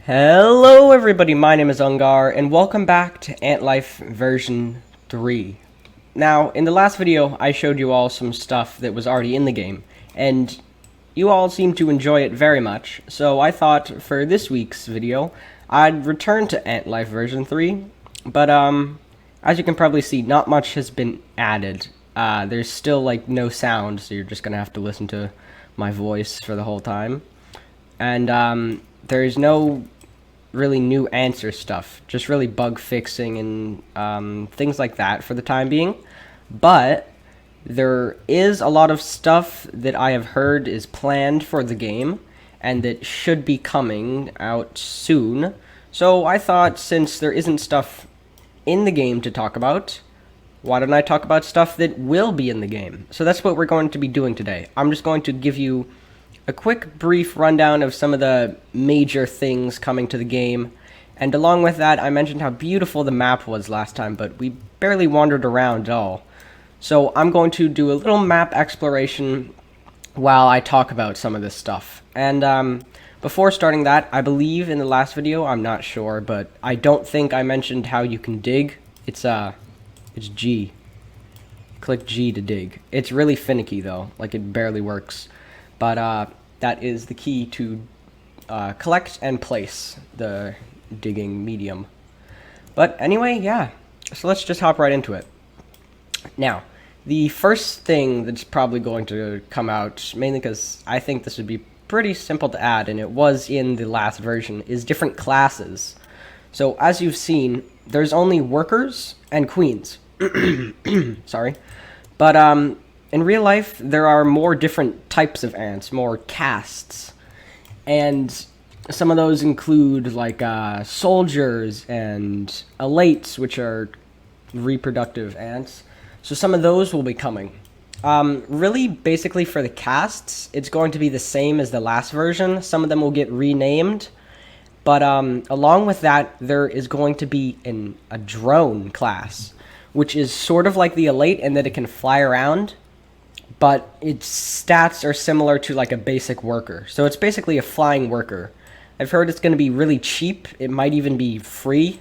Hello everybody, my name is Ungar, and welcome back to Antlife version 3. Now, in the last video, I showed you all some stuff that was already in the game, and you all seemed to enjoy it very much, so I thought for this week's video, I'd return to Antlife version 3, but as you can probably see, not much has been added. There's still, no sound, so you're just gonna have to listen to my voice for the whole time. And, there's no really new answer stuff, just really bug fixing and things like that for the time being. But there is a lot of stuff that I have heard is planned for the game and that should be coming out soon. So I thought, since there isn't stuff in the game to talk about, why don't I talk about stuff that will be in the game? So that's what we're going to be doing today. I'm just going to give you a quick brief rundown of some of the major things coming to the game, and along with that, I mentioned how beautiful the map was last time, but we barely wandered around at all. So I'm going to do a little map exploration while I talk about some of this stuff. And before starting that, I believe in the last video, I'm not sure, but I don't think I mentioned how you can dig. It's G. Click G to dig. It's really finicky though, it barely works. But that is the key to collect and place the digging medium. But anyway, yeah. So let's just hop right into it. Now, the first thing that's probably going to come out, mainly because I think this would be pretty simple to add, and it was in the last version, is different classes. So as you've seen, there's only workers and queens. Sorry. But in real life, there are more different types of ants, more castes. And some of those include, soldiers and elates, which are reproductive ants. So some of those will be coming. Really, basically for the castes, it's going to be the same as the last version. Some of them will get renamed. But along with that, there is going to be a drone class, which is sort of like the elate in that it can fly around, but its stats are similar to a basic worker. So it's basically a flying worker. I've heard it's going to be really cheap. It might even be free.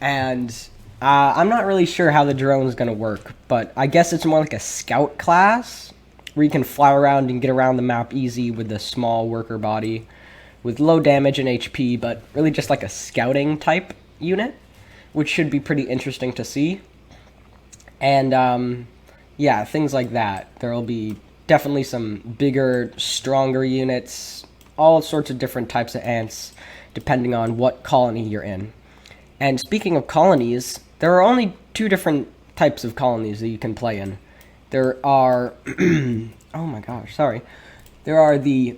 And I'm not really sure how the drone is going to work, but I guess it's more like a scout class, where you can fly around and get around the map easy with a small worker body, with low damage and HP, but really just like a scouting type unit, which should be pretty interesting to see. And yeah, things like that. There will be definitely some bigger, stronger units, all sorts of different types of ants, depending on what colony you're in. And speaking of colonies, there are only two different types of colonies that you can play in. There are, oh my gosh, sorry. There are the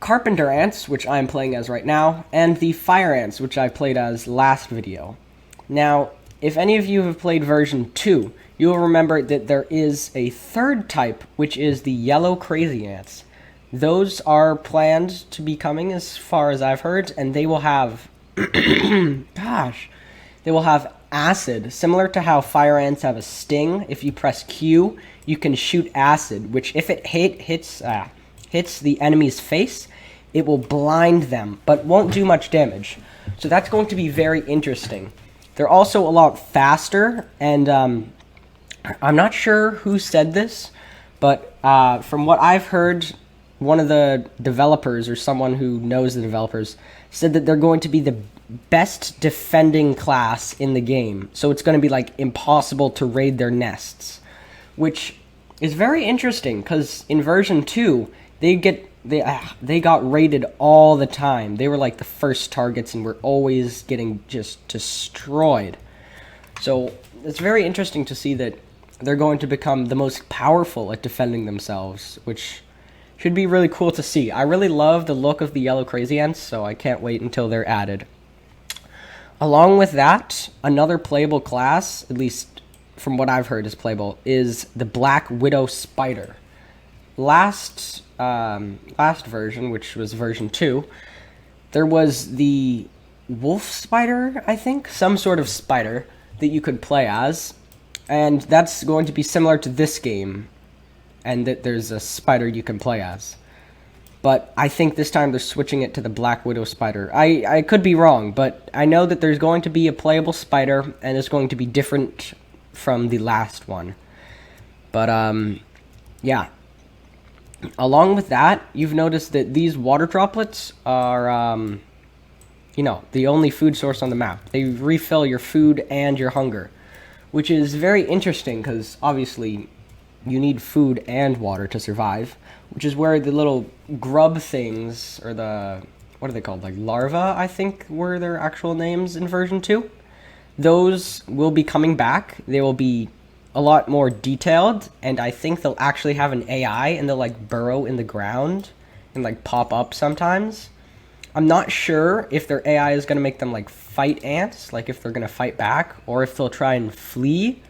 carpenter ants, which I'm playing as right now, and the fire ants, which I played as last video. Now, if any of you have played version 2, you will remember that there is a third type, which is the yellow crazy ants. Those are planned to be coming, as far as I've heard, and they will have, gosh, they will have acid, similar to how fire ants have a sting. If you press Q, you can shoot acid, which if it hits the enemy's face, it will blind them, but won't do much damage. So that's going to be very interesting. They're also a lot faster, and I'm not sure who said this, but from what I've heard, one of the developers, or someone who knows the developers, said that they're going to be the best defending class in the game. So it's going to be impossible to raid their nests, which is very interesting, because in version 2, they got raided all the time. They were the first targets and were always getting just destroyed. So it's very interesting to see that they're going to become the most powerful at defending themselves, which should be really cool to see. I really love the look of the yellow crazy ants, so I can't wait until they're added. Along with that, another playable class, at least from what I've heard is playable, is the Black Widow Spider. Last version, which was version 2, there was the wolf spider, I think, some sort of spider that you could play as, and that's going to be similar to this game, and that there's a spider you can play as. But I think this time they're switching it to the Black Widow spider. I could be wrong, but I know that there's going to be a playable spider, and it's going to be different from the last one. But, yeah. Along with that, you've noticed that these water droplets are, the only food source on the map. They refill your food and your hunger, which is very interesting because, obviously, you need food and water to survive, which is where the little grub things, or what are they called, like larvae, I think were their actual names in version 2. Those will be coming back. They will be a lot more detailed, and I think they'll actually have an AI, and they'll like burrow in the ground and like pop up sometimes. I'm not sure if their AI is going to make them like fight ants, like if they're going to fight back, or if they'll try and flee.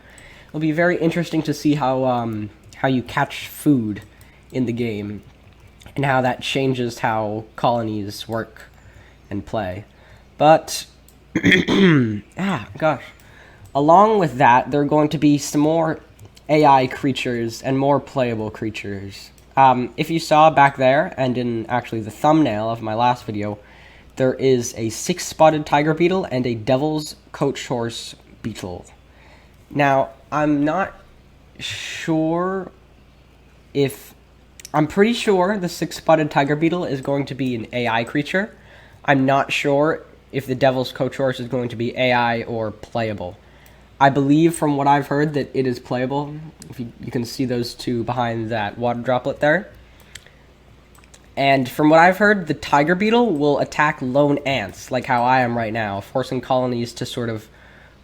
It'll be very interesting to see how you catch food in the game, and how that changes how colonies work and play. But gosh. Along with that, there are going to be some more AI creatures and more playable creatures. If you saw back there, and in actually the thumbnail of my last video, there is a 6-spotted tiger beetle and a devil's coach horse beetle. Now, I'm not sure if... I'm pretty sure the 6-spotted tiger beetle is going to be an AI creature. I'm not sure if the devil's coach horse is going to be AI or playable. I believe from what I've heard that it is playable. If you can see those two behind that water droplet there. And from what I've heard, the tiger beetle will attack lone ants, like how I am right now, forcing colonies to sort of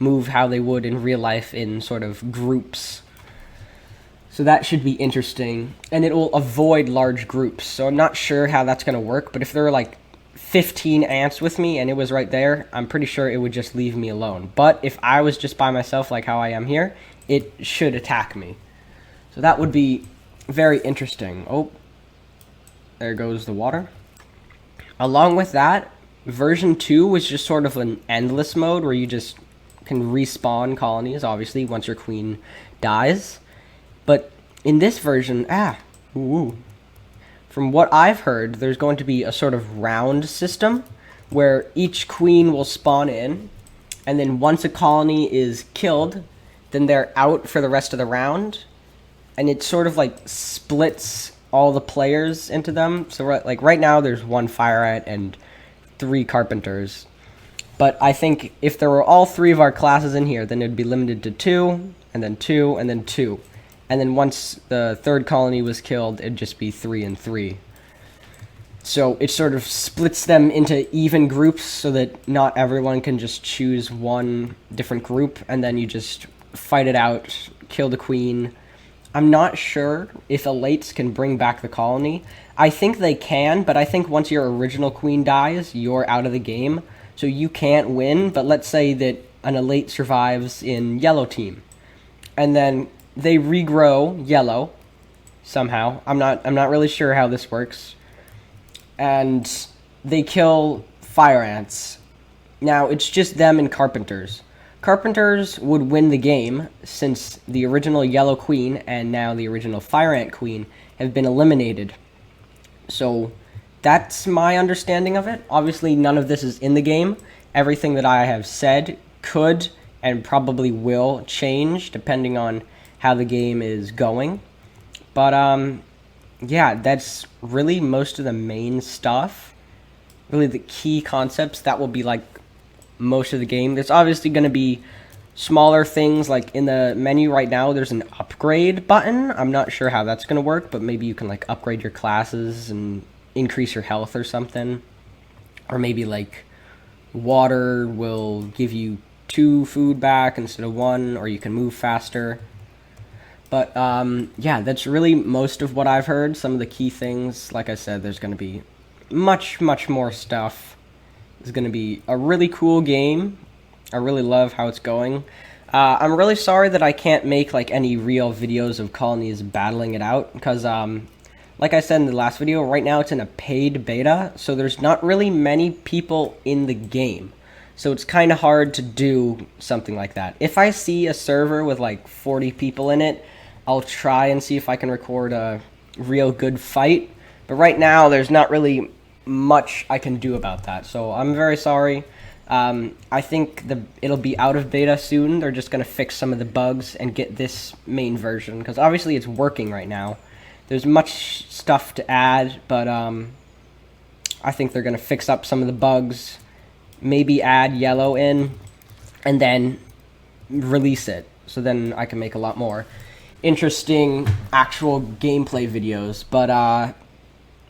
move how they would in real life in sort of groups. So that should be interesting. And it will avoid large groups. So I'm not sure how that's going to work, but if there are like 15 ants with me and it was right there, I'm pretty sure it would just leave me alone. But if I was just by myself like how I am here, it should attack me. So that would be very interesting. Oh, there goes the water. Along with that, version 2 was just sort of an endless mode where you just can respawn colonies, obviously, once your queen dies. But in this version, from what I've heard, there's going to be a sort of round system where each queen will spawn in, and then once a colony is killed, then they're out for the rest of the round, and it sort of like splits all the players into them. So right now there's 1 fire ant and 3 carpenters. But I think if there were all 3 of our classes in here, then it'd be limited to 2, and then 2, and then 2. And then once the 3rd colony was killed, it'd just be 3 and 3. So it sort of splits them into even groups so that not everyone can just choose one different group, and then you just fight it out, kill the queen. I'm not sure if elates can bring back the colony. I think they can, but I think once your original queen dies, you're out of the game. So you can't win, but let's say that an elate survives in yellow team. And then they regrow yellow somehow. I'm not really sure how this works. And they kill fire ants. Now, it's just them and carpenters. Carpenters would win the game since the original yellow queen and now the original fire ant queen have been eliminated. So that's my understanding of it. Obviously, none of this is in the game. Everything that I have said could and probably will change depending on how the game is going. But yeah, that's really most of the main stuff. Really the key concepts that will be like most of the game. There's obviously going to be smaller things, like in the menu right now there's an upgrade button. I'm not sure how that's going to work, but maybe you can like upgrade your classes and increase your health or something. Or maybe like water will give you 2 food back instead of 1, or you can move faster. But yeah, that's really most of what I've heard. Some of the key things, like I said, there's going to be much more stuff. It's going to be a really cool game. I really love how it's going. I'm really sorry that I can't make like any real videos of colonies battling it out, because like I said in the last video, right now it's in a paid beta, so there's not really many people in the game. So it's kind of hard to do something like that. If I see a server with like 40 people in it, I'll try and see if I can record a real good fight. But right now, there's not really much I can do about that, so I'm very sorry. I think it'll be out of beta soon. They're just gonna fix some of the bugs and get this main version, because obviously it's working right now. There's much stuff to add, but I think they're gonna fix up some of the bugs, maybe add yellow in, and then release it. So then I can make a lot more interesting actual gameplay videos. But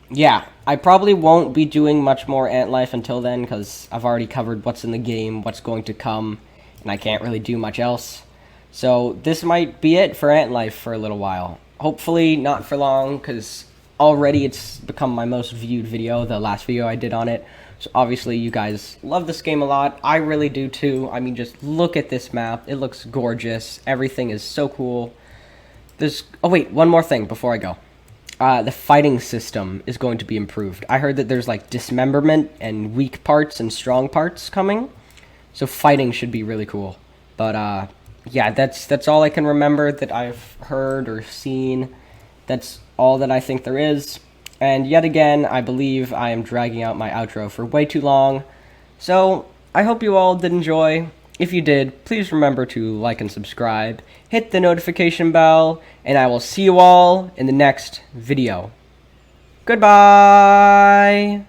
yeah, I probably won't be doing much more Ant Life until then, because I've already covered what's in the game, what's going to come, and I can't really do much else. So this might be it for Ant Life for a little while. Hopefully not for long, because already it's become my most viewed video, the last video I did on it. So obviously you guys love this game a lot. I really do too. I mean, just look at this map. It looks gorgeous. Everything is so cool. Oh wait, one more thing before I go. The fighting system is going to be improved. I heard that there's like dismemberment and weak parts and strong parts coming. So fighting should be really cool. But yeah, that's all I can remember that I've heard or seen. That's all that I think there is. And yet again, I believe I am dragging out my outro for way too long. So I hope you all did enjoy. If you did, please remember to like and subscribe, hit the notification bell, and I will see you all in the next video. Goodbye!